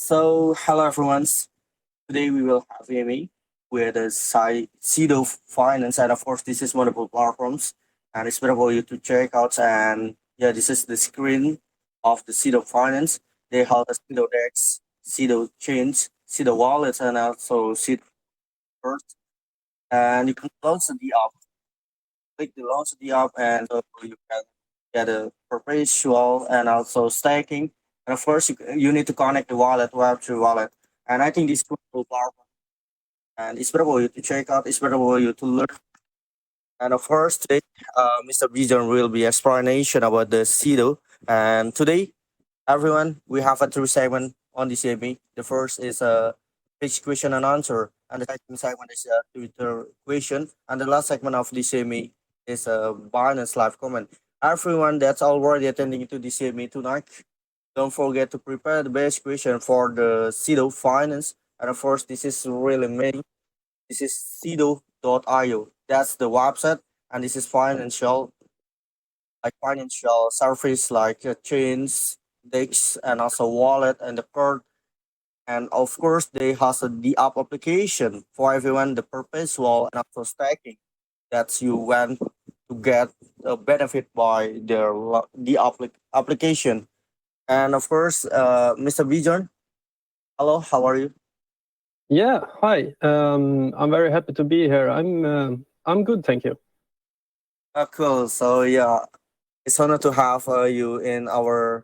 Hello everyone. Today we will have Amy with the Shido Finance, and of course, this is multiple platforms, and it's better for you to check out. And yeah, this is the screen of the Shido Finance. They have the Shido Dex, Shido Chains, Shido Wallets, and also Shido First. And you can launch the app, click the launch the app, and so you can get a perpetual and also staking. And of course, you need to connect the wallet, Web3 wallet. And I think this is multiple platforms and it's better for you to check out. It's better for you to learn. And of course, today, Mr. Bjorn will be explanation about the Shido. And today, everyone, we have a three segment on the CME. The first is a pitch question and answer, and the second segment is a Twitter question, and the last segment of the CME is a Binance live comment. Everyone that's already attending to the CME tonight, don't forget to prepare the best question for the Shido Finance. And of course, this is really amazing. This is Shido.io. That's the website, and this is financial service like chains, DEX, and also wallet and the card. And of course, they has the app application for everyone, the perpetual and also stacking that you want to get a benefit by the application. And of course, Mr. Bijan, hello, how are you? Yeah, hi. I'm very happy to be here. I'm good, thank you. Cool. So yeah, it's honor to have you in our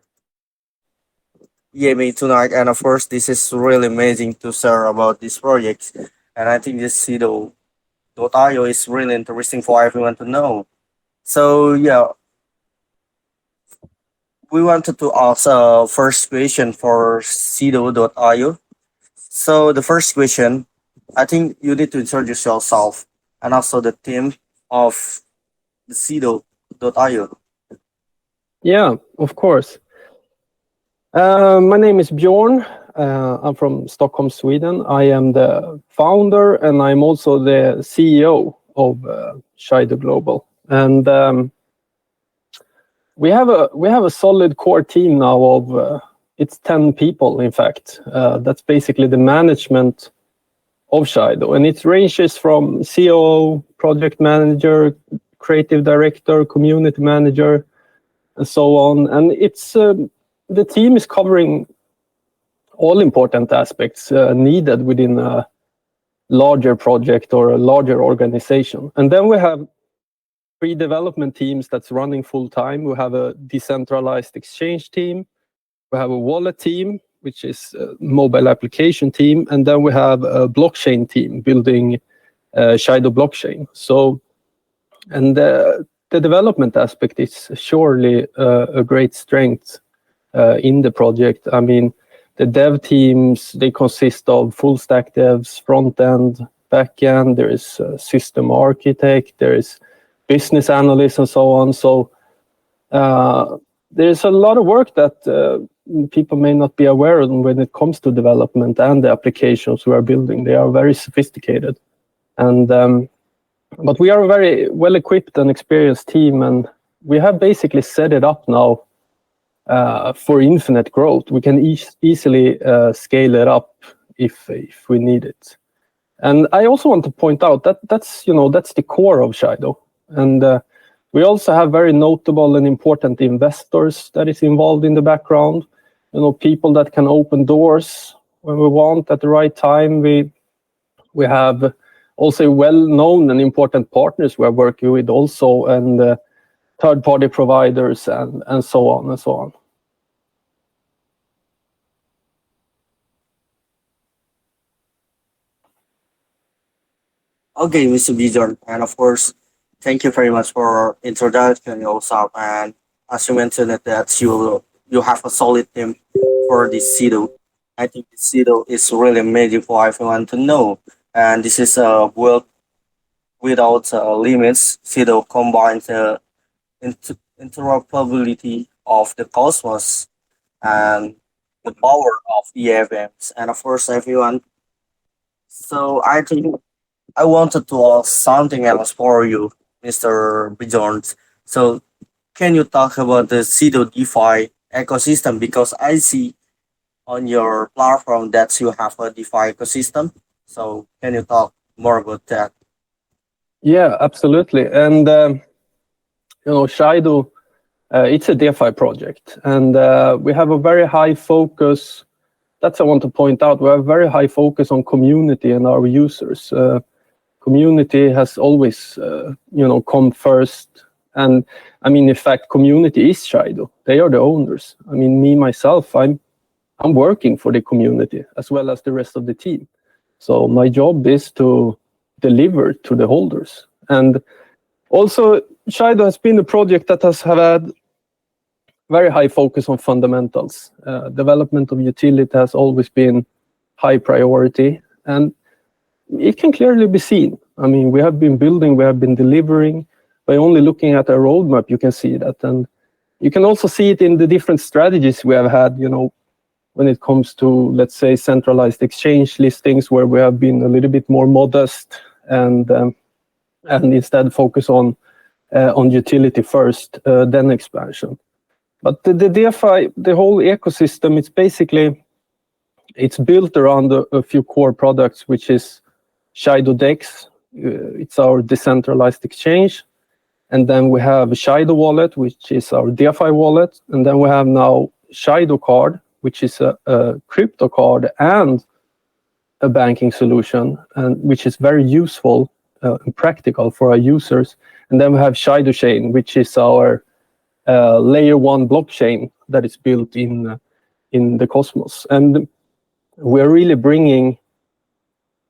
EMA tonight, and of course, this is really amazing to share about this project. And I think this Sido.io is really interesting for everyone to know. So yeah, we wanted to ask first question for Sido.io. So the first question, I think you need to introduce yourself and also the team of the Sido.io. Yeah, of course. My name is Bjorn. I'm from Stockholm, Sweden. I am the founder and I'm also the CEO of Shido Global. And we have a solid core team now of it's 10 people, in fact. That's basically the management of Shido, and it ranges from COO, project manager, creative director, community manager, and so on. And it's the team is covering all important aspects needed within a larger project or a larger organization. And then we have pre-development teams that's running full time. We have a decentralized exchange team. We have a wallet team, which is a mobile application team. And then we have a blockchain team building Shido blockchain. So, and the development aspect is surely a great strength in the project. I mean, the dev teams, they consist of full stack devs, front end, back end, there is a system architect, there is business analysts and so on. So there's a lot of work that people may not be aware of when it comes to development and the applications we are building. They are very sophisticated. And but we are a very well-equipped and experienced team, and we have basically set it up now for infinite growth. We can easily scale it up if we need it. And I also want to point out that that's the core of Shido. And we also have very notable and important investors that is involved in the background. People that can open doors when we want at the right time. We have also well-known and important partners we are working with also, and third-party providers and so on and so on. Okay, Mr. Bjorn, and of course, thank you very much for introduction yourself. And as you mentioned that you have a solid team for this Sido. I think this Sido is really amazing for everyone to know. And this is a world without limits. Sido combines the interoperability of the cosmos and the power of EFMs, and of course, everyone. So I think I wanted to ask something else for you, Mr. Bjorn. So can you talk about the Sido DeFi ecosystem? Because I see on your platform that you have a DeFi ecosystem. So can you talk more about that? Yeah, absolutely. And Shido, it's a DeFi project, and we have a very high focus. That's I want to point out. We have a very high focus on community and our users. Community has always, come first. And I mean, in fact, community is Shido. They are the owners. I mean, me myself, I'm working for the community as well as the rest of the team. So my job is to deliver to the holders. And also, Shido has been a project that has had very high focus on fundamentals. Development of utility has always been high priority, and it can clearly be seen. I mean, we have been building, we have been delivering. By only looking at our roadmap, you can see that. And you can also see it in the different strategies we have had, when it comes to, let's say, centralized exchange listings, where we have been a little bit more modest and instead focus on utility first, then expansion. But the DeFi, the whole ecosystem, it's built around a few core products, which is Shido DEX. It's our decentralized exchange. And then we have Shido Wallet, which is our DeFi wallet. And then we have now Shido Card, which is a crypto card and a banking solution, and which is very useful and practical for our users. And then we have Shido Chain, which is our layer 1 blockchain that is built in the Cosmos. And we're really bringing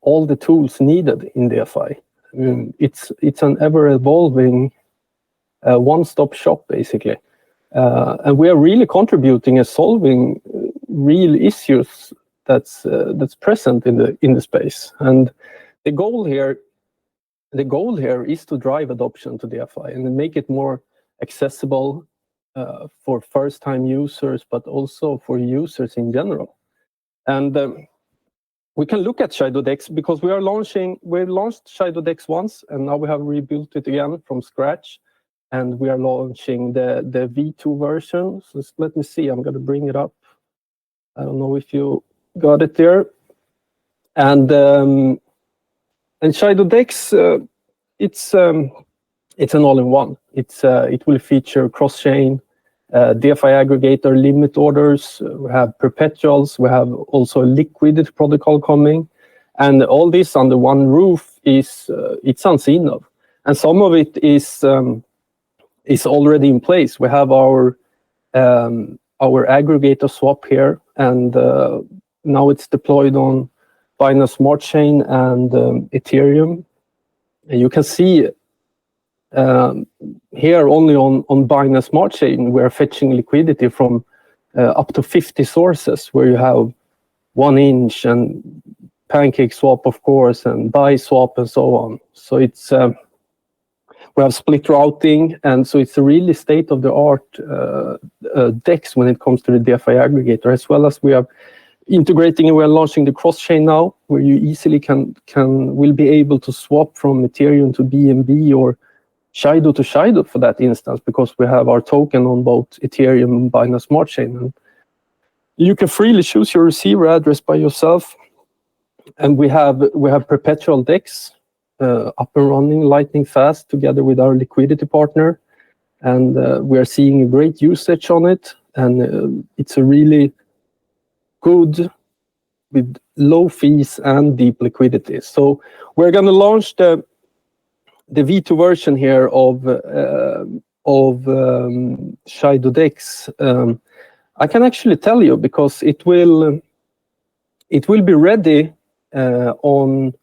all the tools needed in DeFi. I mean, it's an ever-evolving one-stop shop, basically. And we are really contributing and solving real issues that's present in the space. And the goal here is to drive adoption to DeFi and make it more accessible for first-time users, but also for users in general. And we can look at Shido DEX because we launched Shido DEX once, and now we have rebuilt it again from scratch. And we are launching the V2 version. So let me see, I'm going to bring it up. I don't know if you got it there. And Shido DEX, it's an all-in-one. It will feature cross-chain, DeFi aggregator, limit orders. We have perpetuals. We have also a liquidity protocol coming, and all this under one roof it's unseen of. And some of it is already in place. We have our aggregator swap here, and now it's deployed on Binance Smart Chain and Ethereum. And you can see here only on Binance Smart Chain, we're fetching liquidity from up to 50 sources, where you have 1inch and Pancake Swap, of course, and Buy Swap and so on. So it's we have split routing, and so it's a really state-of-the-art DEX when it comes to the DeFi aggregator, as well as we are integrating and we're launching the cross-chain now, where you easily will be able to swap from Ethereum to BNB or Shido to Shido for that instance, because we have our token on both Ethereum and Binance Smart Chain. And you can freely choose your receiver address by yourself. And we have perpetual DEX up and running lightning fast together with our liquidity partner. And we are seeing a great usage on it. And it's a really good with low fees and deep liquidity. So we're going to launch the V2 version here of Shido DEX. I can actually tell you because it will be ready on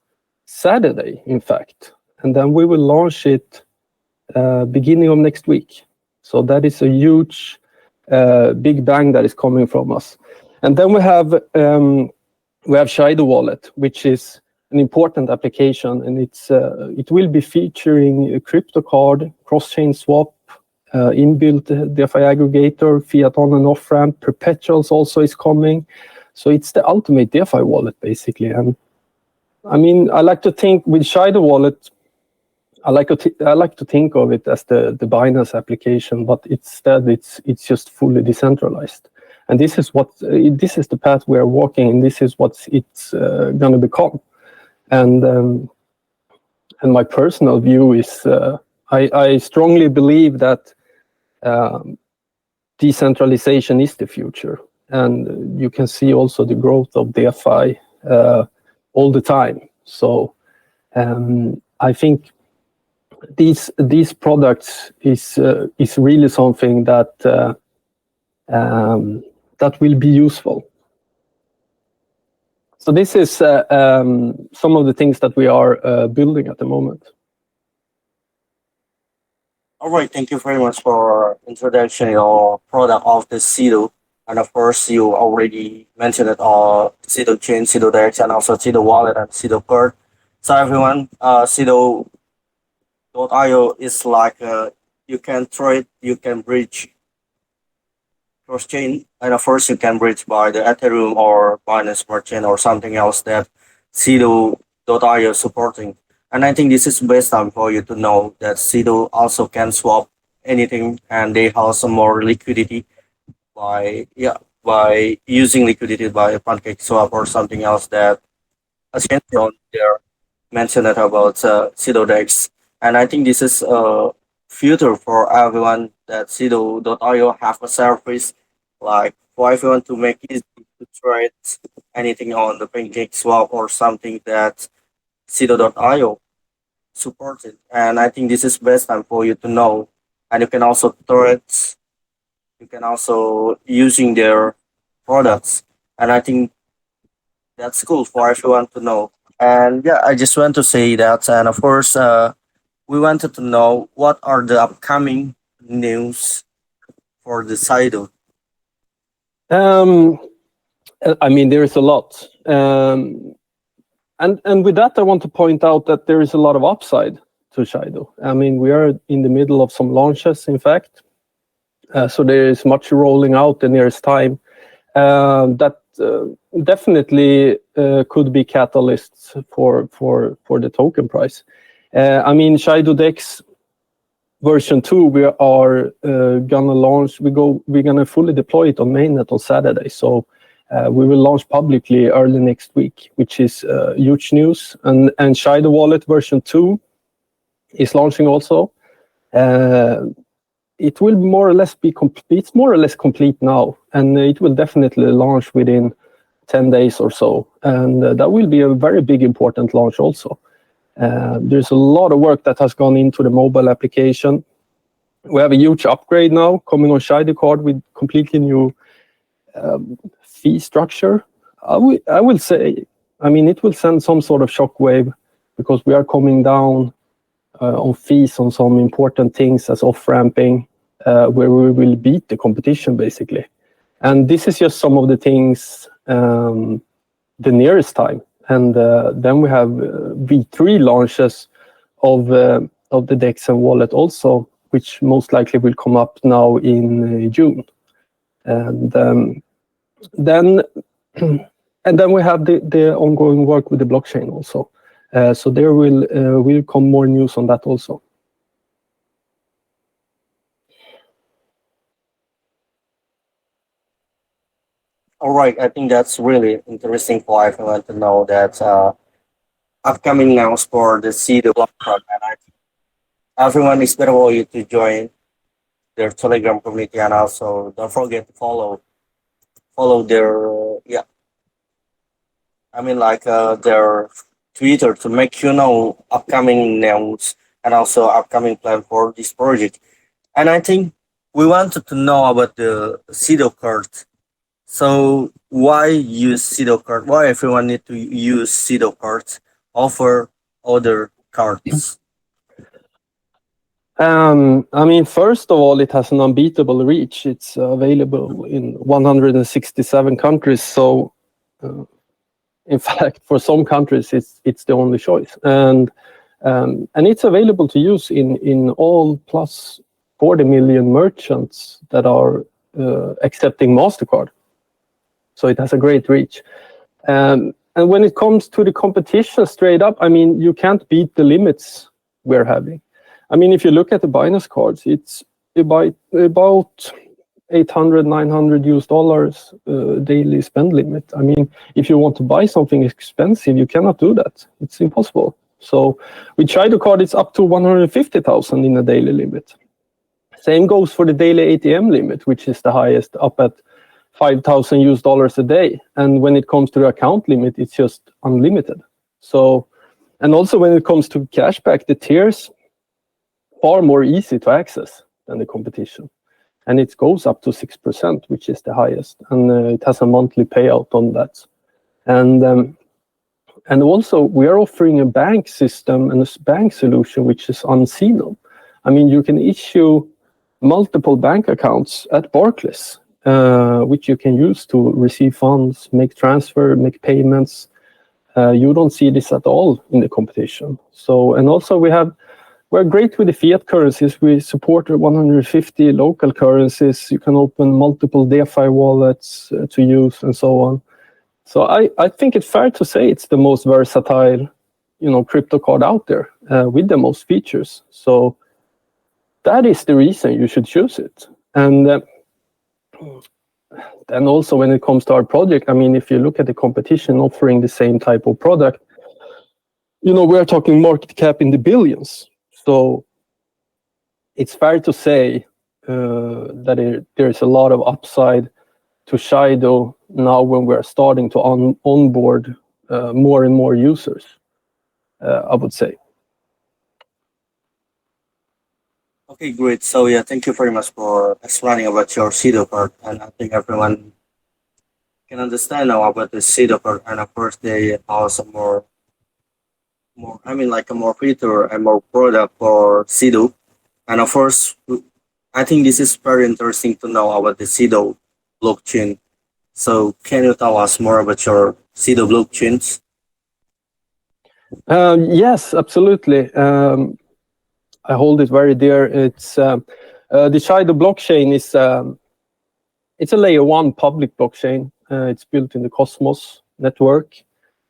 Saturday, in fact, and then we will launch it beginning of next week. So that is a huge big bang that is coming from us. And then we have Shido Wallet, which is an important application, and it will be featuring a crypto card, cross-chain swap, inbuilt DeFi aggregator, fiat on and off ramp, perpetuals also is coming. So it's the ultimate DeFi wallet, basically. And I mean, I like to think with Shido Wallet, I like to think of it as the Binance application, but instead it's just fully decentralized. and this is the path we are walking, and this is what it's going to become. And my personal view is I strongly believe that decentralization is the future, and you can see also the growth of DeFi all the time. So I think these products is really something that that will be useful. So this is some of the things that we are building at the moment. All right, thank you very much for introduction your product of the Shido. And of course, you already mentioned it, Shido Chain, Shido Dex, and also Shido Wallet and Shido Card. So everyone, Shido.io is like you can trade, you can bridge cross chain, and of course you can bridge by the Ethereum or Binance Smart Chain or something else that Shido.io is supporting. And I think this is best time for you to know that Shido also can swap anything, and they have some more liquidity by using liquidity by pancake swap or something else that as you can see on there mentioned it about Shido Dex. And I think this is a future for everyone that Shido.io have a service like for everyone to make it easy to trade anything on the pancake swap or something that Shido.io supported. And I think this is best time for you to know. And you can also trade, you can also using their products. And I think that's cool for everyone to know. And yeah, I just want to say that. And of course, we wanted to know what are the upcoming news for the Shido. I mean, there is a lot. And with that, I want to point out that there is a lot of upside to Shido. I mean, we are in the middle of some launches, in fact. So there is much rolling out the nearest time that definitely could be catalysts for the token price. I mean, Shido Dex version 2, we are gonna launch. We're gonna fully deploy it on mainnet on Saturday. So we will launch publicly early next week, which is huge news. And Shido Wallet version 2 is launching also. It will more or less be complete. It's more or less complete now, and it will definitely launch within 10 days or so. And that will be a very big, important launch also. There's a lot of work that has gone into the mobile application. We have a huge upgrade now coming on Shido Card with completely new fee structure. I will say, I mean, it will send some sort of shockwave because we are coming down on fees on some important things as off-ramping, where we will beat the competition basically. And this is just some of the things the nearest time. And then we have V3 launches of the DEX and wallet also, which most likely will come up now in June. And then we have the ongoing work with the blockchain also. So there will come more news on that also. All right, I think that's really interesting for everyone to know that upcoming news for the Shido platform, and I think everyone is better for you to join their Telegram community, and also don't forget to follow their I mean like their Twitter to make you know upcoming news and also upcoming plan for this project. And I think we wanted to know about the Shido card. So why use Shido card? Why everyone need to use Shido cards over other cards? I mean, first of all, it has an unbeatable reach. It's available in 167 countries. So, in fact, for some countries, it's the only choice, and it's available to use in all plus 40 million merchants that are accepting MasterCard. So it has a great reach. And when it comes to the competition, straight up, I mean, you can't beat the limits we're having. I mean, if you look at the Binance cards, it's about $800, $900 daily spend limit. I mean, if you want to buy something expensive, you cannot do that. It's impossible. So with Shido card, it's up to 150,000 in a daily limit. Same goes for the daily ATM limit, which is the highest, up at $5,000 a day. And when it comes to the account limit, it's just unlimited. So, and also when it comes to cashback, the tiers far more easy to access than the competition. And it goes up to 6%, which is the highest. And it has a monthly payout on that. And also we are offering a bank system and a bank solution, which is unseen. I mean, you can issue multiple bank accounts at Barclays, which you can use to receive funds, make transfer, make payments. You don't see this at all in the competition. So, and also we're great with the fiat currencies. We support 150 local currencies. You can open multiple DeFi wallets to use and so on. So I think it's fair to say it's the most versatile, crypto card out there with the most features. So that is the reason you should choose it. And also when it comes to our project, I mean, if you look at the competition offering the same type of product, we're talking market cap in the billions. So it's fair to say that there's a lot of upside to Shido now when we're starting to onboard more and more users, I would say. Okay, great. So yeah, thank you very much for explaining about your Shido card, and I think everyone can understand now about the Shido card. And of course, they also more. I mean, like a more feature and more product for Shido. And of course, I think this is very interesting to know about the Shido blockchain. So can you tell us more about your Shido blockchains? Yes, absolutely. I hold it very dear. It's the Shido blockchain is it's a layer 1 public blockchain. It's built in the Cosmos network.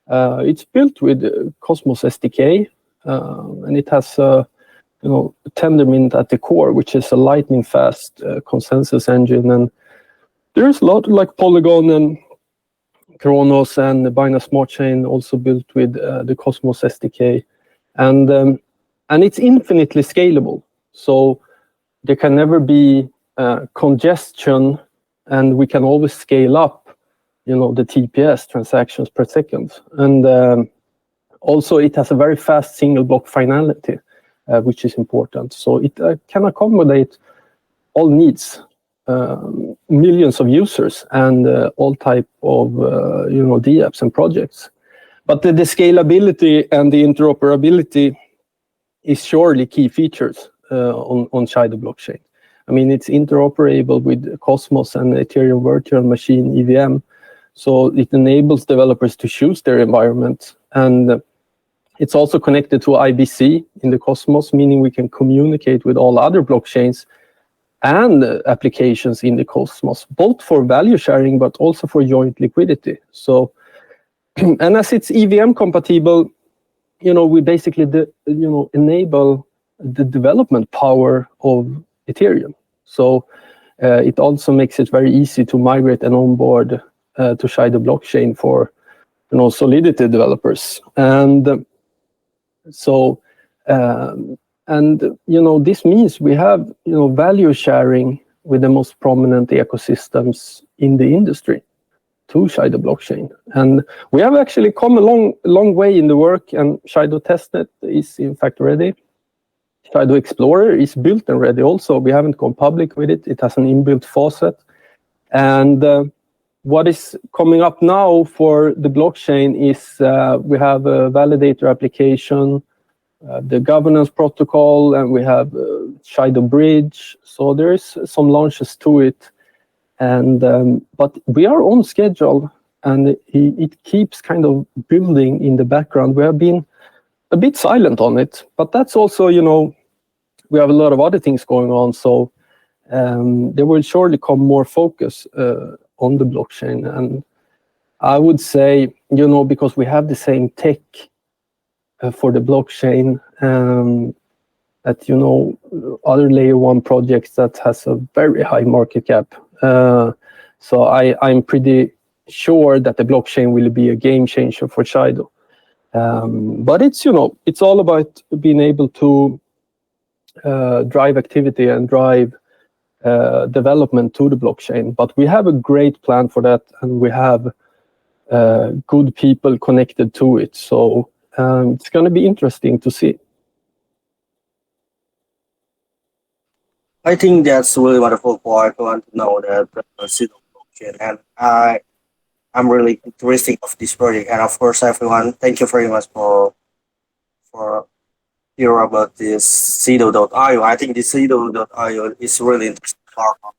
It's built with Cosmos SDK, and it has Tendermint at the core, which is a lightning fast consensus engine. And there's a lot like Polygon and Kronos and the Binance Smart Chain also built with the Cosmos SDK, and it's infinitely scalable. So there can never be congestion, and we can always scale up the TPS, transactions per second. And also it has a very fast single block finality, which is important. So it can accommodate all needs, millions of users and all type of dApps and projects. But the scalability and the interoperability is surely key features on Shido blockchain. I mean, it's interoperable with Cosmos and Ethereum Virtual Machine EVM. So it enables developers to choose their environment. And it's also connected to IBC in the Cosmos, meaning we can communicate with all other blockchains and applications in the Cosmos, both for value sharing, but also for joint liquidity. So, and as it's EVM compatible, we basically, enable the development power of Ethereum. So it also makes it very easy to migrate and onboard to Shido blockchain for Solidity developers. And so this means we have value sharing with the most prominent ecosystems in the industry to Shido blockchain. And we have actually come a long way in the work, and Shido testnet is in fact ready. Shido Explorer is built and ready also. We haven't gone public with it. It has an inbuilt faucet. And what is coming up now for the blockchain is we have a validator application, the governance protocol, and we have Shido Bridge. So there's some launches to it. And but we are on schedule, and it keeps kind of building in the background. We have been a bit silent on it, but that's also, we have a lot of other things going on. So there will surely come more focus on the blockchain. And I would say, because we have the same tech for the blockchain, that, other layer 1 projects that has a very high market cap I'm pretty sure that the blockchain will be a game changer for Shido. But it's all about being able to drive activity and drive development to the blockchain. But we have a great plan for that, and we have good people connected to it. So it's going to be interesting to see. I think that's really wonderful for everyone to know that Shido blockchain, and I'm really interested of this project. And of course, everyone, thank you very much for hear about this Shido.io. I think this Shido.io is really interesting platform.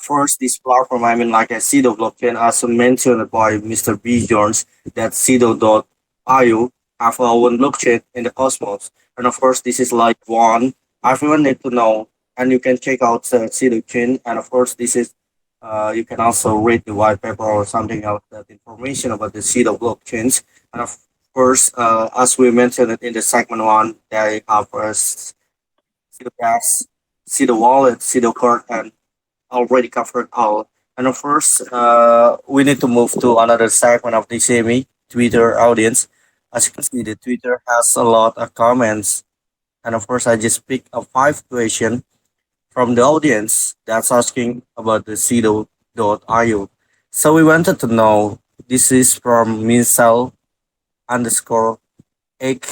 First, this platform, I mean, like a Shido blockchain, as mentioned by Mr. Bjorn, that Shido.io have our own blockchain in the cosmos. And of course, this is like one everyone need to know, and you can check out the Shido chain. And of course, this is you can also read the white paper or something else that information about the Shido blockchains. And of course, as we mentioned it in the segment one, they have Shido gas, Shido wallet, Shido card, and already covered all. And of course, we need to move to another segment of the semi Twitter audience. As you can see, the Twitter has a lot of comments. And of course, I just picked a five question from the audience that's asking about the Cedo.io. So we wanted to know, this is from Minsel underscore egg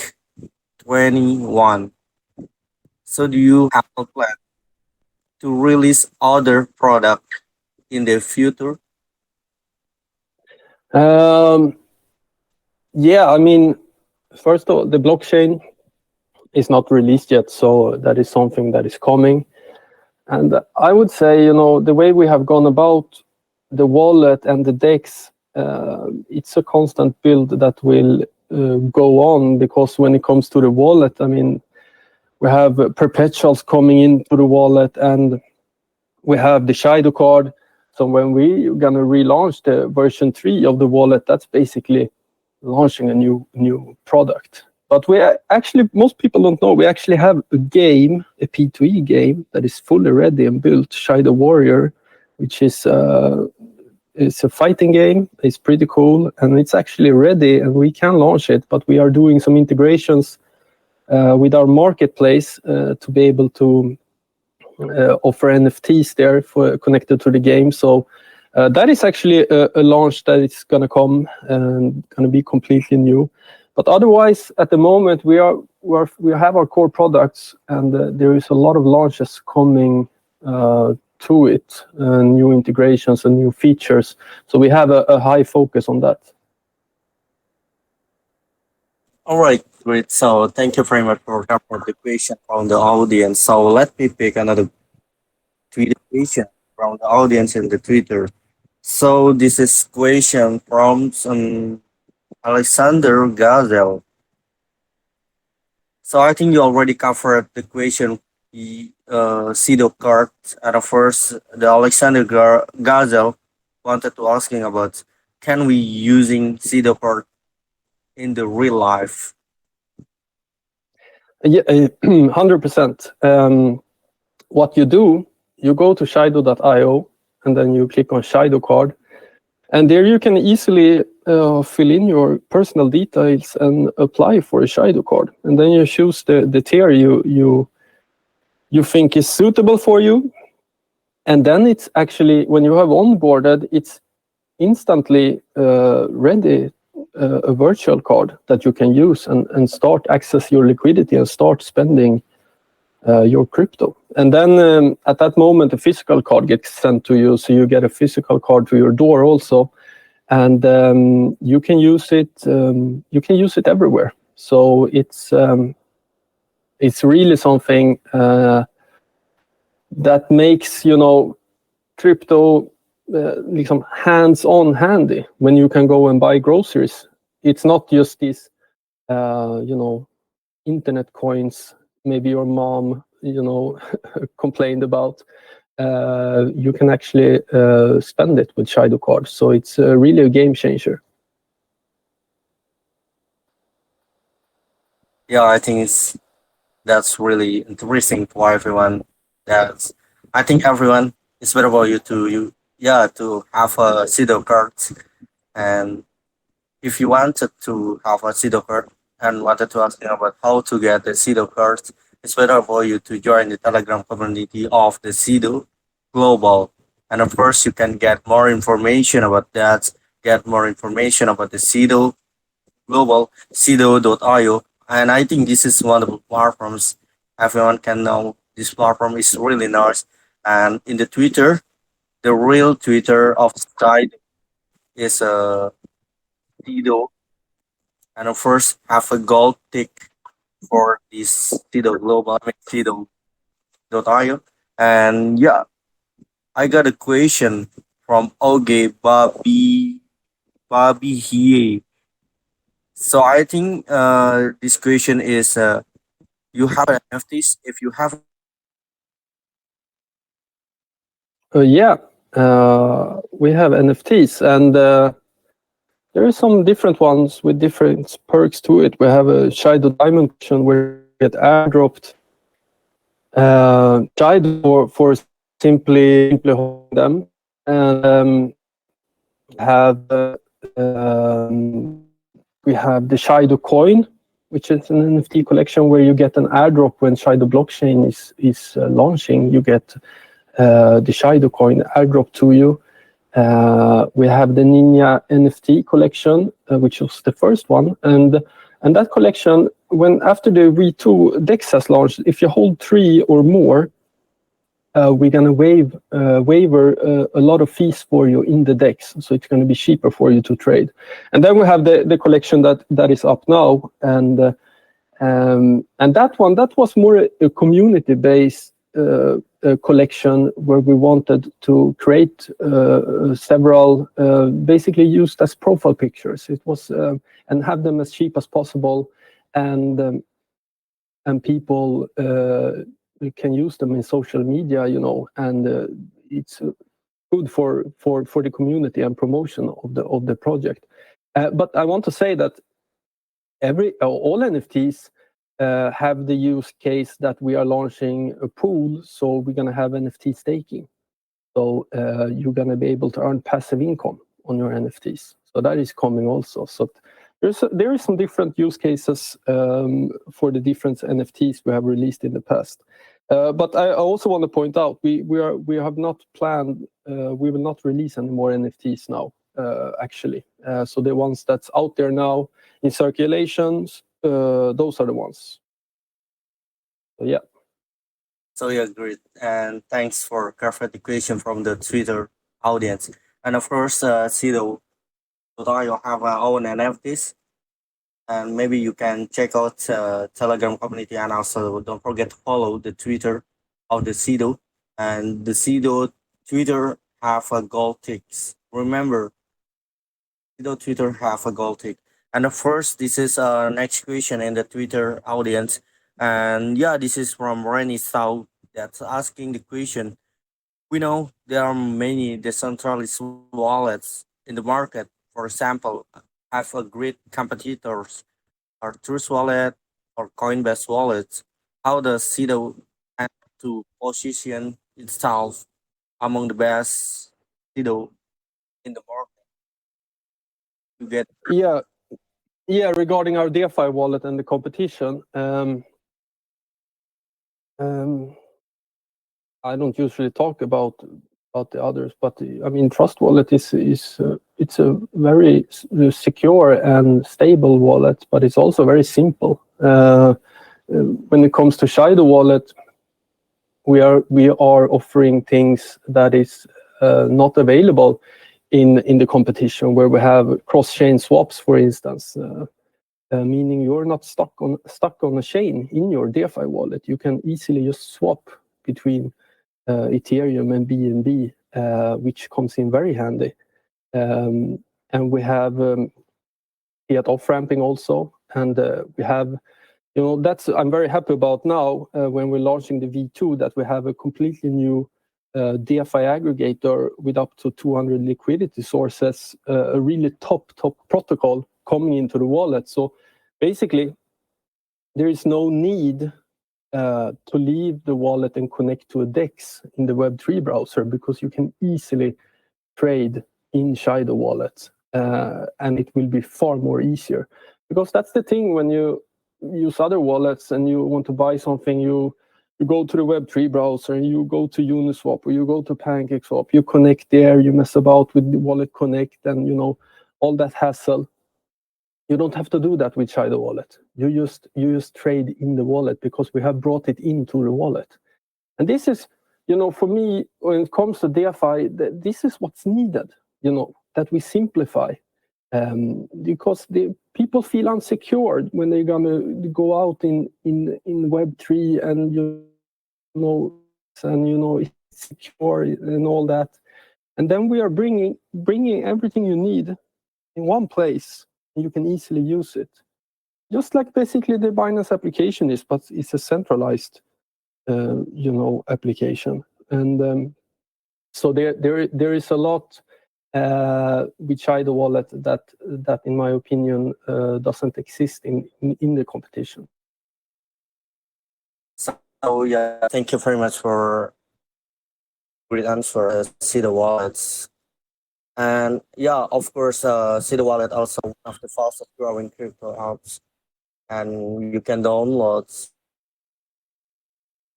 21. So do you have a plan to release other product in the future? Yeah, I mean, first of all, the blockchain is not released yet, so that is something that is coming. And I would say, the way we have gone about the wallet and the DEX, it's a constant build that will go on, because when it comes to the wallet, I mean, we have perpetuals coming into the wallet, and we have the Shido card. So when we're gonna relaunch the version 3 of the wallet, that's basically launching a new product. But we actually, most people don't know, we actually have a game, a P2E game that is fully ready and built, Shido Warrior, which is it's a fighting game. It's pretty cool, and it's actually ready, and we can launch it. But we are doing some integrations with our marketplace to be able to offer NFTs there for connected to the game. So that is actually a launch that is going to come and going to be completely new. But otherwise, at the moment, we have our core products, and there is a lot of launches coming to it, new integrations and new features. So we have a high focus on that. All right, great. So thank you very much for that for the question from the audience. So let me pick another Twitter question from the audience in the Twitter. So this is question from Alexander Gazel. So I think you already covered the question, the Cedo card, and of course the Alexander Gazel wanted to asking about, can we using Cedo card in the real life? Yeah, 100%. What you do, you go to Shido.io, and then you click on Shido card, and there you can easily fill in your personal details and apply for a Shido card. And then you choose the tier you think is suitable for you. And then it's actually, when you have onboarded, it's instantly ready, a virtual card that you can use and start access your liquidity and start spending your crypto. And then at that moment, a physical card gets sent to you, so you get a physical card to your door also, and you can use it. You can use it everywhere. So it's really something that makes crypto hands-on handy when you can go and buy groceries. It's not just these internet coins maybe your mom complained about. You can actually spend it with Shido cards, so it's really a game changer. Yeah, I think that's really interesting for everyone. That's I think everyone, it's better for you to yeah, to have a Shido card. And if you wanted to have a Shido card and wanted to ask me about how to get the Shido card, it's better for you to join the Telegram community of the Shido Global. And of course, you can get more information about that, get more information about the Shido Global, Shido.io. And I think this is one of the platforms everyone can know. This platform is really nice. And in the Twitter, the real Twitter of Side is Shido. And of course, have a gold tick for this Shido Global, I mean, Shido.io. And yeah, I got a question from Oge Bobby here. So I think this question is you have NFTs. If you have Yeah, we have NFTs, and there are some different ones with different perks to it. We have a Shido Diamond collection where you get airdropped Shido for simply holding them, and have we have the Shido coin, which is an NFT collection where you get an airdrop when Shido blockchain is launching. You get the Shido coin airdrop to you. We have the Ninja NFT collection, which was the first one, and that collection, when after the V2 Dex has launched, if you hold 3 or more, we're gonna waiver a lot of fees for you in the Dex, so it's gonna be cheaper for you to trade. And then we have the collection that is up now, and that one that was more a community-based collection where we wanted to create several basically used as profile pictures. It was and have them as cheap as possible, and people can use them in social media, you know, and it's good for the community and promotion of the project. But I want to say that all NFTs have the use case that we are launching a pool, so we're gonna have NFT staking. So you're gonna be able to earn passive income on your NFTs. So that is coming also. So there is some different use cases for the different NFTs we have released in the past. But I also want to point out we have not planned, we will not release any more NFTs now, actually. So the ones that's out there now in circulations, those are the ones. So yeah. so yeah, great. And thanks for clarification from the Twitter audience. And of course, Shido.io have our own NFTs. And maybe you can check out Telegram community, and also don't forget to follow the Twitter of the Shido. And the Shido Twitter have a gold ticks. Remember, Shido Twitter have a gold tick. And of course, this is next question in the Twitter audience. And yeah, this is from Rennie South that's asking the question. We know there are many decentralized wallets in the market. For example, have a great competitors or Trust Wallet or Coinbase Wallet. How does Shido plan to position itself among the best Shido in the market to get? Yeah, regarding our DeFi wallet and the competition, I don't usually talk about the others, but I mean, Trust Wallet is it's a very secure and stable wallet, but it's also very simple. When it comes to Shido Wallet, we are offering things that is not available in the competition, where we have cross-chain swaps, for instance. Meaning you're not stuck on a chain in your DeFi wallet. You can easily just swap between Ethereum and BNB, which comes in very handy. And we have fiat off-ramping also, and we have, you know, that's I'm very happy about now when we're launching the V2, that we have a completely new DeFi aggregator with up to 200 liquidity sources, a really top protocol coming into the wallet. So basically, there is no need to leave the wallet and connect to a DEX in the Web3 browser, because you can easily trade in Shido wallet, and it will be far more easier. Because that's the thing, when you use other wallets and you want to buy something, you go to the Web3 browser, you go to Uniswap, or you go to PancakeSwap, you connect there, you mess about with the Wallet Connect, and all that hassle. You don't have to do that with Shido wallet. You just trade in the wallet, because we have brought it into the wallet. And this is, for me, when it comes to DeFi, this is what's needed, that we simplify. Because the people feel unsecured when they're gonna go out in Web3, and it's secure and all that. And then we are bringing everything you need in one place, and you can easily use it. Just like basically the Binance application is, but it's a centralized, application. And so there is a lot with Shido wallet that, in my opinion, doesn't exist in the competition. So yeah, thank you very much for great answer. See the wallets, and yeah, of course, see the wallet also one of the fastest growing crypto apps, and you can download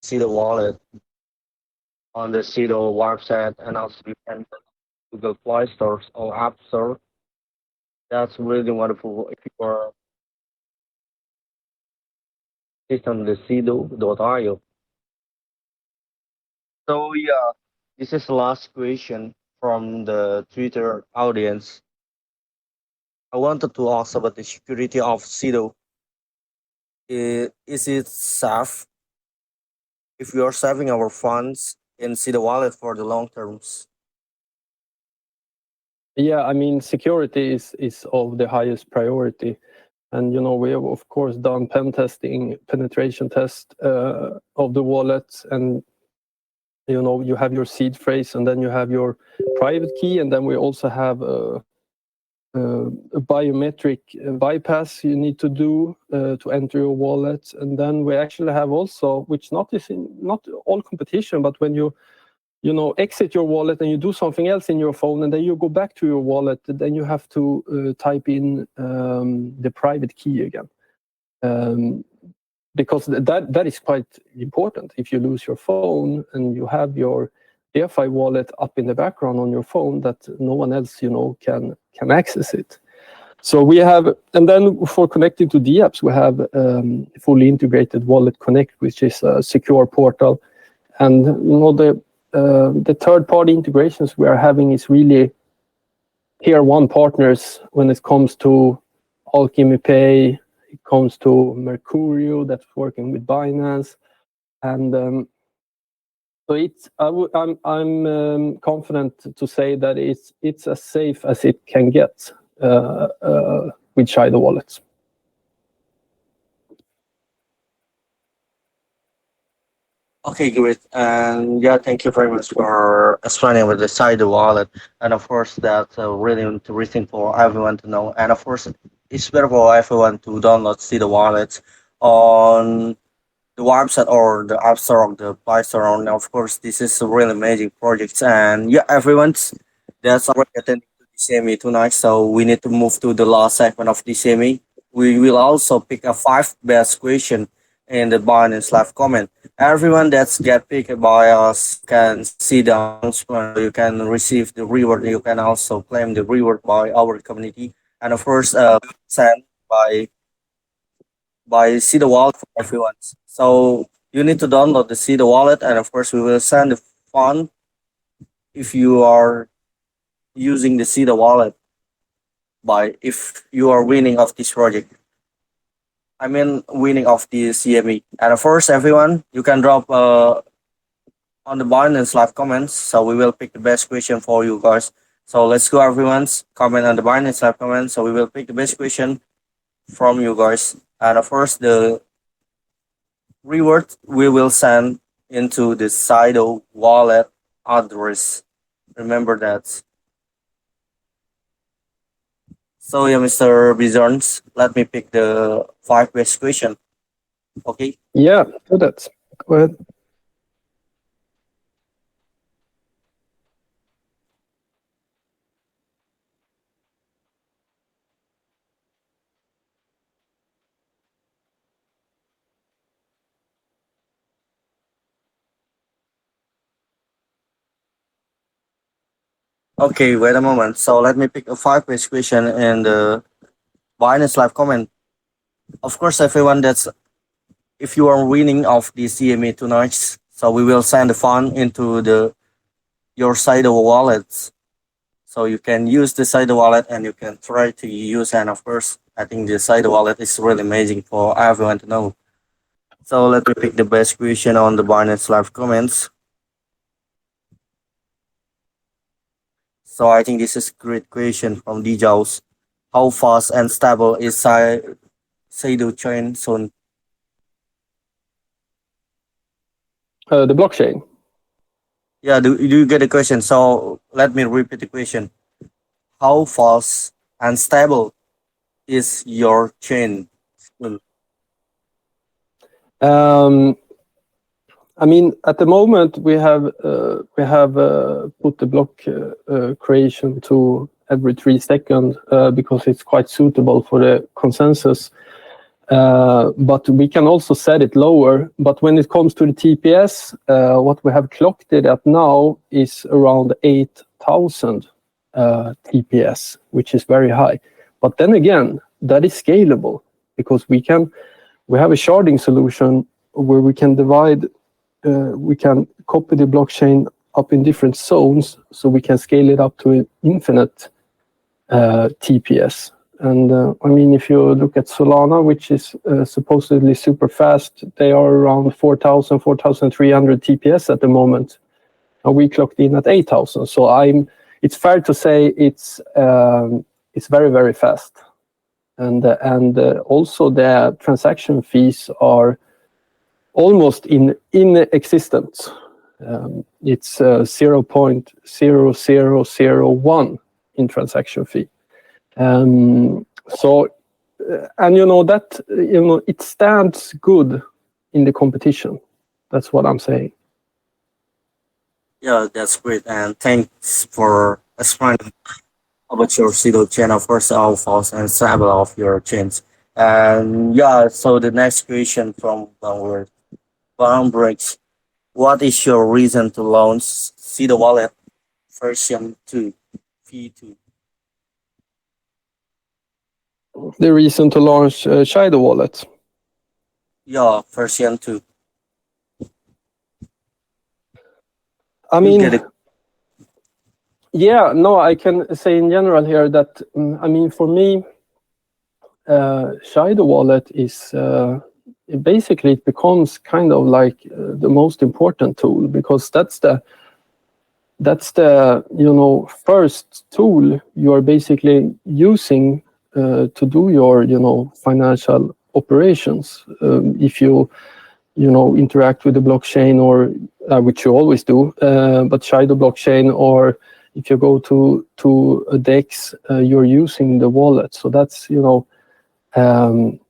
see the wallet on the Shido website, and also you can Google Play Store or App Store. That's really wonderful if you are on the Shido.io. So yeah, this is the last question from the Twitter audience. I wanted to ask about the security of Shido. Is it safe if we are saving our funds in Shido wallet for the long terms? Yeah, I mean, security is of the highest priority. And, we have, of course, done pen testing, penetration test of the wallet. And, you have your seed phrase, and then you have your private key. And then we also have a biometric bypass you need to do to enter your wallet. And then we actually have also, which not all competition, but when you exit your wallet and you do something else in your phone, and then you go back to your wallet, then you have to type in the private key again. Because that is quite important. If you lose your phone and you have your DeFi wallet up in the background on your phone, that no one else, can access it. So we have, and then for connecting to the apps, we have fully integrated Wallet Connect, which is a secure portal. And the third-party integrations we are having is really tier one partners when it comes to Alchemy Pay, it comes to Mercurio that's working with Binance, and so I'm confident to say that it's as safe as it can get with Shido wallets. Okay, great. And yeah, thank you very much for explaining with the side wallet. And of course, that's really interesting for everyone to know. And of course, it's better for everyone to download see the wallet on the website or the app store of the Play Store. And of course, this is a really amazing project. And yeah, everyone's that's already attending to the CME tonight. So we need to move to the last segment of the CME. We will also pick a five best question in the Binance live comment. Everyone that's get picked by us can see the announcement. You can receive the reward. You can also claim the reward by our community. And of course, sent by See the Wallet for everyone. So you need to download the See the Wallet, and of course, we will send the fund if you are using the See the Wallet by if you are winning of this project. I mean, winning of the CME. And of course, everyone, you can drop on the Binance live comments. So we will pick the best question for you guys. So let's go, everyone's comment on the Binance live comments. So we will pick the best question from you guys. And of course, the reward we will send into the Shido wallet address. Remember that. So yeah, Mr. Bjorn, let me pick the five best question. Okay. Yeah, do that. Go ahead. Okay, wait a moment. So let me pick a five-page question in the Binance live comment. Of course, everyone, that's if you are winning of the CME tonight, so we will send the fund into the your Shido wallets. So you can use the Shido wallet and you can try to use. And of course, I think the Shido wallet is really amazing for everyone to know. So let me pick the best question on the Binance live comments. So I think this is a great question from Djaus. How fast and stable is Shido chain soon? The blockchain. Yeah, do you get the question? So let me repeat the question. How fast and stable is your chain? Um, I mean, at the moment we have put the block creation to every 3 seconds because it's quite suitable for the consensus. But we can also set it lower. But when it comes to the TPS, what we have clocked it at now is around 8,000 TPS, which is very high. But then again, that is scalable because we have a sharding solution where we can divide, we can copy the blockchain up in different zones, so we can scale it up to an infinite TPS. And I mean, if you look at Solana, which is supposedly super fast, they are around 4,000, 4,300 TPS at the moment. And we clocked in at 8,000. So it's fair to say it's very, very fast. And also the transaction fees are almost inexistent. It's 0.0001 in transaction fee. So, and that it stands good in the competition. That's what I'm saying. Yeah, that's great. And thanks for explaining about your Shido chain, of course, how fast and stable of your chains. And yeah, so the next question from our Breaks. What is your reason to launch Shido Wallet version 2, V2? The reason to launch Shido Wallet. Yeah, version 2. I mean, yeah, no, I can say in general here that, I mean, for me, Shido Wallet is basically it becomes kind of like the most important tool because that's the first tool you are basically using to do your financial operations. If you interact with the blockchain or which you always do, but Shido blockchain, or if you go to a DEX, you're using the wallet. So that's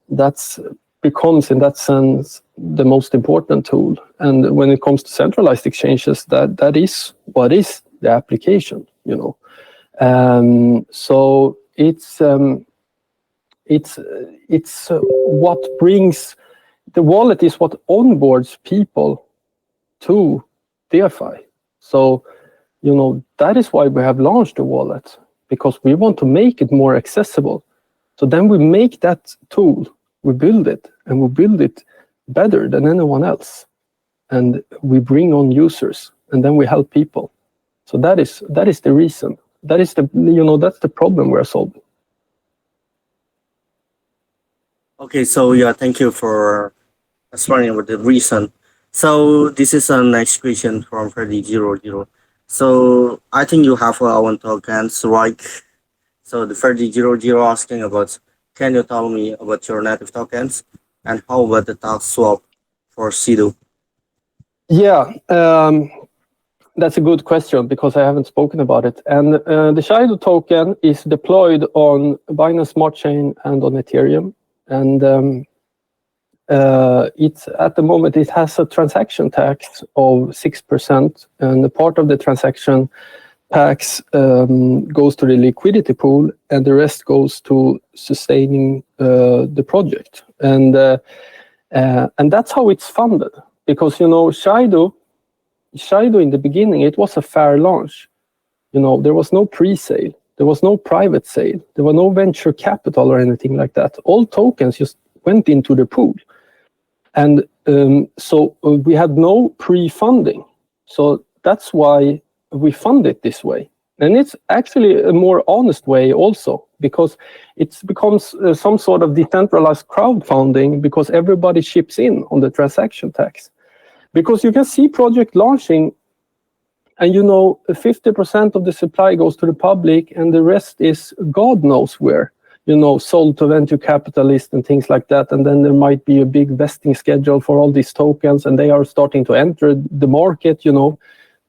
that's becomes in that sense the most important tool. And when it comes to centralized exchanges, that is what is the application. So it's what brings the wallet is what onboards people to DeFi. So that is why we have launched the wallet, because we want to make it more accessible. So then we make that tool, we build it, and we build it better than anyone else. And we bring on users, and then we help people. So that is the reason. That is that's the problem we're solving. Okay, so yeah, thank you for explaining with the reason. So this is a next question from Freddy00. So I think you have our own tokens, right? So the Freddy00 asking about, can you tell me about your native tokens and how about the tax swap for Shido? Yeah, that's a good question because I haven't spoken about it. And the Shido token is deployed on Binance Smart Chain and on Ethereum. And it's at the moment it has a transaction tax of 6%, and a part of the transaction tax goes to the liquidity pool, and the rest goes to sustaining the project. And that's how it's funded, because Shido in the beginning, it was a fair launch. There was no pre-sale, there was no private sale, there was no venture capital or anything like that. All tokens just went into the pool. And so we had no pre-funding. So that's why we fund it this way. And it's actually a more honest way also, because it becomes some sort of decentralized crowdfunding, because everybody chips in on the transaction tax. Because you can see project launching, and 50% of the supply goes to the public, and the rest is God knows where, sold to venture capitalists and things like that. And then there might be a big vesting schedule for all these tokens, and they are starting to enter the market.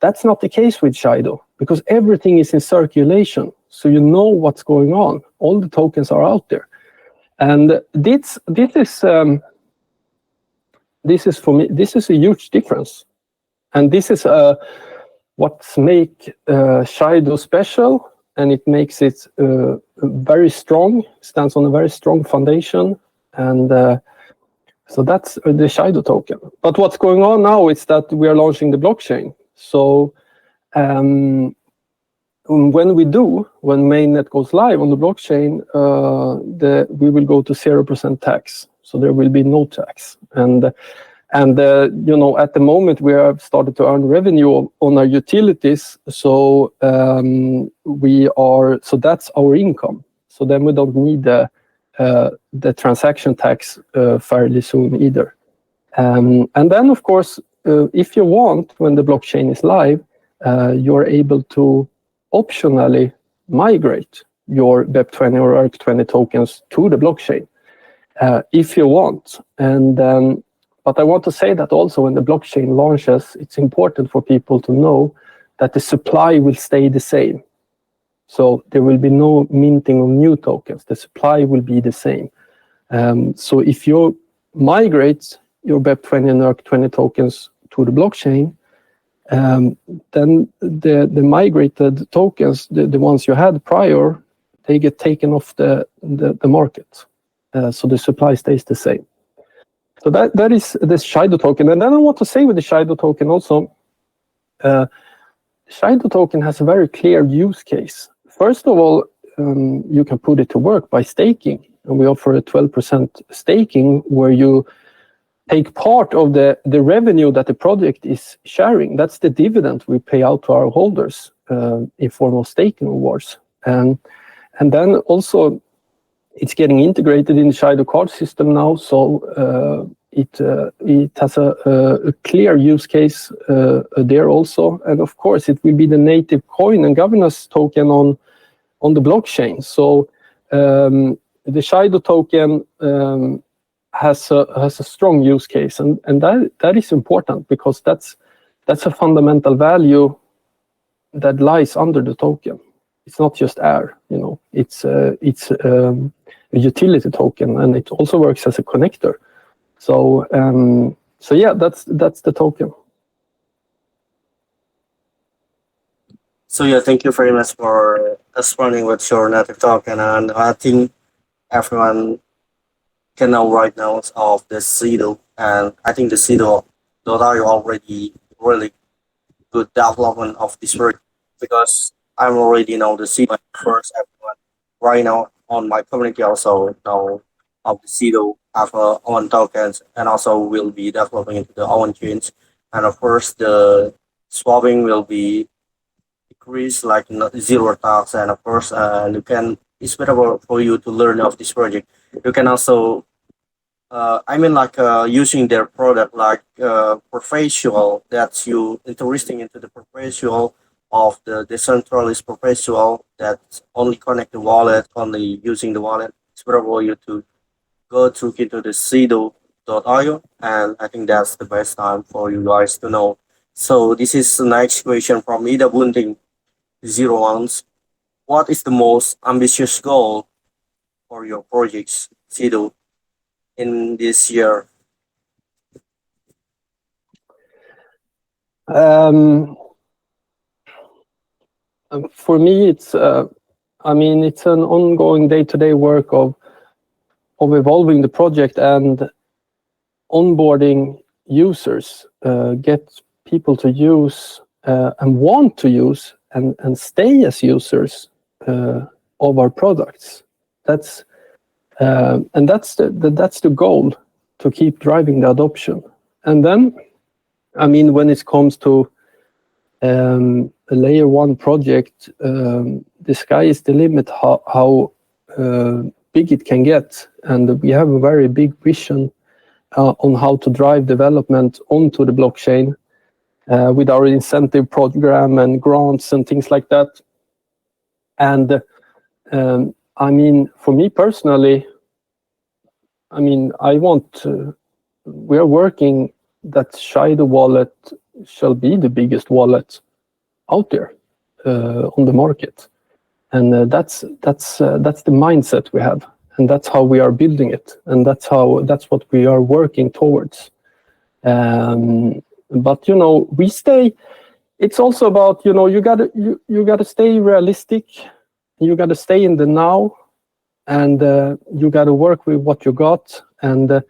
That's not the case with Shido, because everything is in circulation. So you know what's going on. All the tokens are out there. And this is for me, this is a huge difference. And this is what makes Shido special, and it makes it very strong, stands on a very strong foundation. And so that's the Shido token. But what's going on now is that we are launching the blockchain. So when mainnet goes live on the blockchain, we will go to 0% tax. So there will be no tax. And at the moment we have started to earn revenue on our utilities. So so that's our income. So then we don't need the transaction tax fairly soon either. And then of course, if you want, when the blockchain is live, you're able to optionally migrate your BEP20 or ERC20 tokens to the blockchain if you want. But I want to say that also when the blockchain launches, it's important for people to know that the supply will stay the same. So there will be no minting of new tokens. The supply will be the same. So if you migrate your BEP20 and ERC20 tokens to the blockchain, then the migrated tokens, the ones you had prior, they get taken off the market. So the supply stays the same. So that is the Shido token. And then I want to say with the Shido token also, Shido token has a very clear use case. First of all, you can put it to work by staking. And we offer a 12% staking where you take part of the revenue that the project is sharing. That's the dividend we pay out to our holders in form of staking rewards. And then also it's getting integrated in the Shido card system now. So it has a clear use case there also. And of course, it will be the native coin and governance token on the blockchain. So the Shido token has a strong use case, and that is important, because that's a fundamental value that lies under the token. It's not just air, it's a utility token, and it also works as a connector. So yeah, that's the token. So yeah, thank you very much for explaining what's your native token, and I think everyone can know right now of the Shido, and I think the Shido.io already really good development of this work, because I'm already know the Shido first. Everyone right now on my community also know of the Shido have own tokens, and also will be developing into the own chains, and of course the swapping will be decreased like zero tax, and of course it's better for you to learn of this project. You can also using their product like perpetual, that's you interesting into the perpetual of the decentralized perpetual that only connect the wallet, only using the wallet. It's better for you to go through into the Shido.io, and I think that's the best time for you guys to know. So this is the next question from Ida Bunting 01. What is the most ambitious goal for your projects, Shido, in this year? For me, it's it's an ongoing day-to-day work of evolving the project and onboarding users, get people to use and want to use and stay as users of our products. That's the goal, to keep driving the adoption. And then, I mean, when it comes to a layer 1 project, the sky is the limit how big it can get, and we have a very big vision on how to drive development onto the blockchain with our incentive program and grants and things like that. And I mean, for me personally, I mean, we are working that Shido wallet shall be the biggest wallet out there on the market, and that's the mindset we have, and that's how we are building it, and that's what we are working towards. But you know, it's also about, you know, you gotta stay realistic, you gotta stay in the now, and you gotta work with what you got, and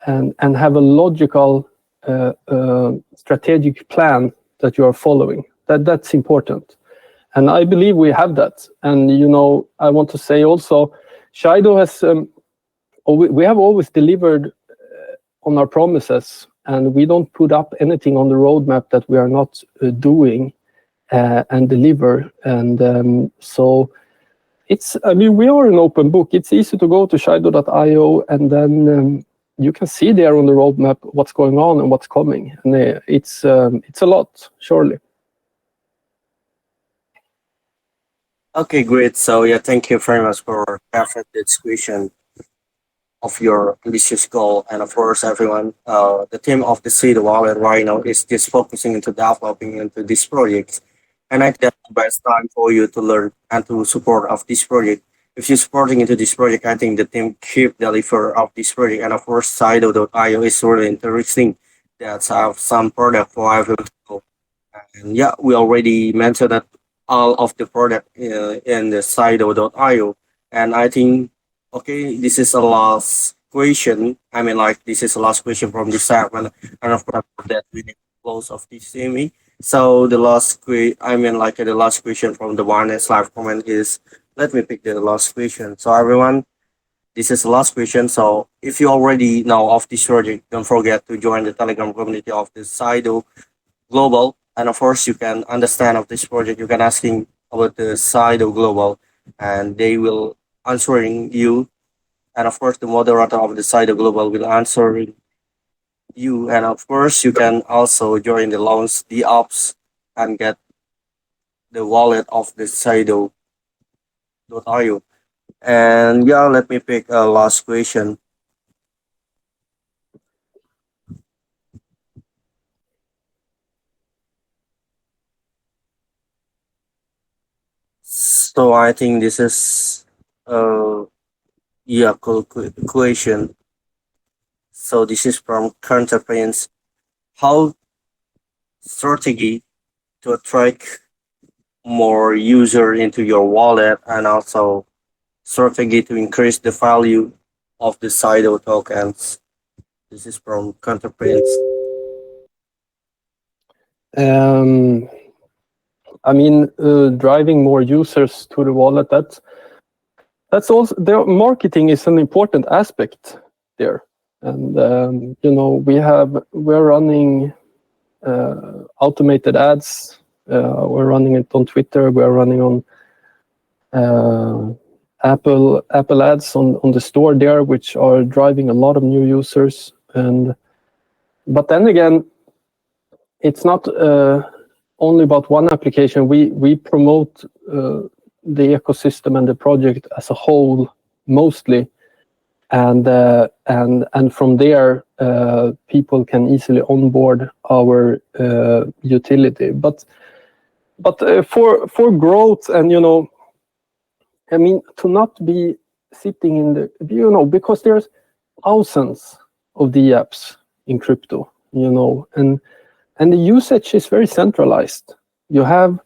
have a logical strategic plan that you are following. That's important, and I believe we have that. And you know, I want to say also, Shido has we have always delivered on our promises, and we don't put up anything on the roadmap that we are not doing and deliver. And so it's, I mean, we are an open book. It's easy to go to shido.io, and then you can see there on the roadmap what's going on and what's coming, and it's a lot, surely. Okay, great. So yeah, thank you very much for perfect description of your ambitious goal. And of course, everyone, the team of the Shido wallet right now is just focusing into developing into this project. And I think that's the best time for you to learn and to support of this project. If you're supporting into this project, I think the team keep deliver of this project. And of course, Shido.io is really interesting. That's have some product for everyone to go. And yeah, we already mentioned that all of the product in the Shido.io. And I think, okay, this is a last question. I mean, like, this is the last question from this segment. And of course, after that, we need to close of this semi. So the last the last question from the Binance live comment is, let me pick the last question. So everyone, this is the last question. So if you already know of this project, don't forget to join the Telegram community of the Shido Global. And of course, you can understand of this project. You can asking about the Shido Global, and they will answering you. And of course, the moderator of the Shido Global will answer you. And of course, you can also join the launch the apps and get the wallet of the Shido.io. And yeah, let me pick a last question. So I think this is cool question. So this is from current affairs. How strategy to attract more user into your wallet, and also strategy to increase the value of the Shido tokens. This is from Counterprints. I mean, driving more users to the wallet, that's also, the marketing is an important aspect there. And you know, we're running automated ads. We're running it on Twitter. We're running on Apple ads on the store there, which are driving a lot of new users. But then again, it's not only about one application. We promote the ecosystem and the project as a whole mostly, and from there people can easily onboard our utility. But for growth, and you know, I mean, to not be sitting in the, you know, because there's thousands of the apps in crypto, you know, and the usage is very centralized. You have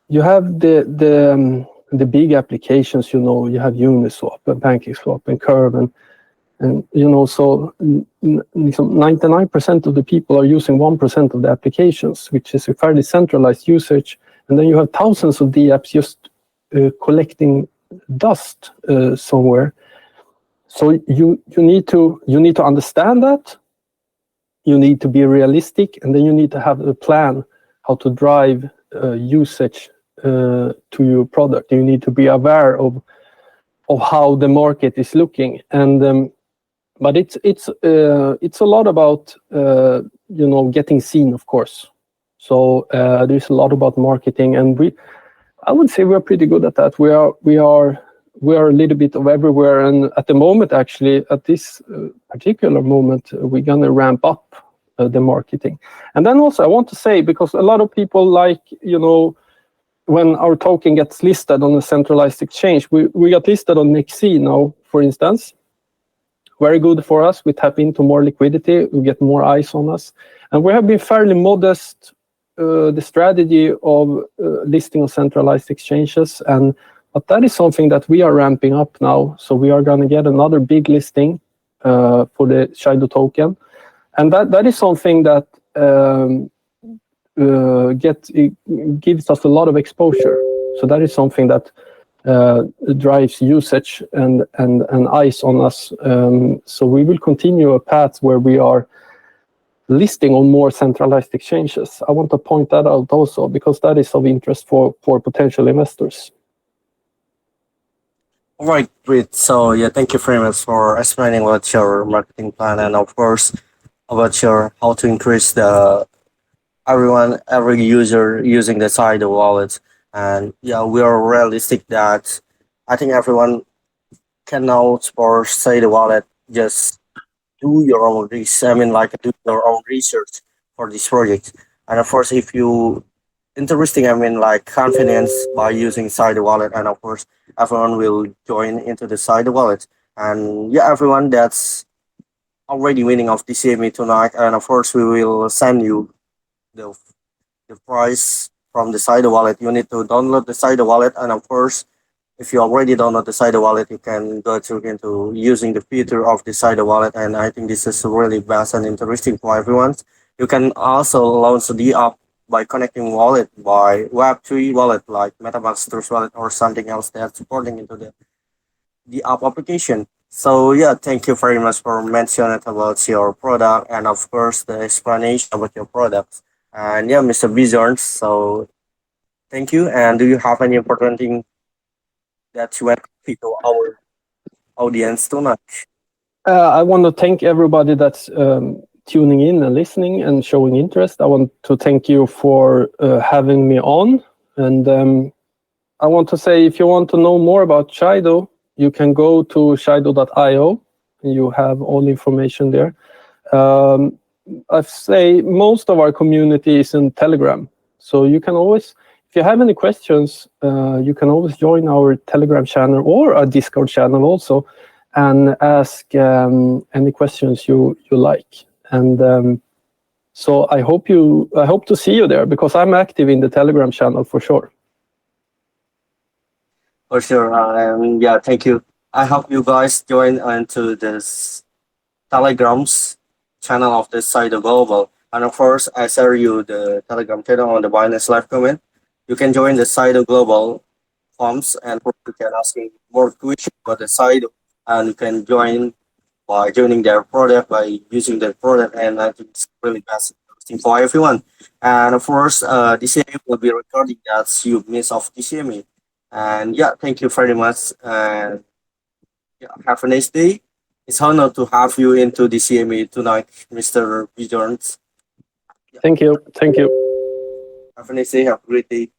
the big applications, you know, you have Uniswap and PancakeSwap and Curve, and you know, so 99% of the people are using 1% of the applications, which is a fairly centralized usage. and then you have thousands of dApps just collecting dust somewhere. So you need to understand that. You need to be realistic, and then you need to have a plan how to drive usage to your product. You need to be aware of how the market is looking, and but it's a lot about getting seen, of course. So there's a lot about marketing, and I would say we're pretty good at that. We are a little bit of everywhere, and at the moment, actually, at this particular moment, we're gonna ramp up the marketing. And then also, I want to say, because a lot of people like, when our token gets listed on a centralized exchange, we got listed on Nexi now, for instance. Very good for us. We tap into more liquidity. We get more eyes on us, and we have been fairly modest. The strategy of listing on centralized exchanges, but that is something that we are ramping up now. So we are going to get another big listing for the Shido token, and that is something that gives us a lot of exposure. So that is something that drives usage and eyes on us. So we will continue a path where we are listing on more centralized exchanges. I want to point that out also, because that is of interest for potential investors. All right, great. So yeah, thank you very much for explaining about your marketing plan, and of course about your how to increase every user using the Shido wallet. And yeah, we are realistic that I think everyone can now for Shido wallet just do your own research. I mean, like do your own research for this project. And of course, if you interesting, I mean, like confidence by using Shido wallet, and of course, everyone will join into the Shido wallet. And yeah, everyone that's already winning of DCME tonight, and of course, we will send you the the price from the Shido wallet. You need to download the Shido wallet, and of course, if you already download the Shido wallet, you can go through into using the feature of the Shido wallet. And I think this is really best and interesting for everyone. You can also launch the app by connecting wallet by Web3 wallet like MetaMask Trust wallet or something else that's supporting into the app application. So yeah, thank you very much for mentioning about your product, and of course the explanation about your products. And yeah, Mr. Bjorn, so thank you. And do you have any important thing that you want to to our audience tonight? I want to thank everybody that's tuning in and listening and showing interest. I want to thank you for having me on. And I want to say, if you want to know more about Shido, you can go to shido.io, and you have all the information there. I say most of our community is in Telegram. So you can always, if you have any questions, you can always join our Telegram channel or our Discord channel also, and ask any questions you like. And so I hope to see you there, because I'm active in the Telegram channel for sure. For sure. Yeah, thank you. I hope you guys join into this Telegram's channel of this Shido Global. And of course, I share you the Telegram channel on the Binance live comment. You can join the Shido Global forums, and you can ask me more questions about the Shido, and you can join by joining their product, by using their product, and I think it's really best interesting for everyone. And of course, DCME will be recording that you miss of DCME. And yeah, thank you very much, and yeah, have a nice day. It's honor to have you into DCME tonight, Mr. Bjorn. Yeah. Thank you. Have a nice day. Have a great day.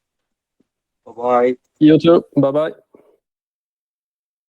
Bye bye. You too. Bye bye.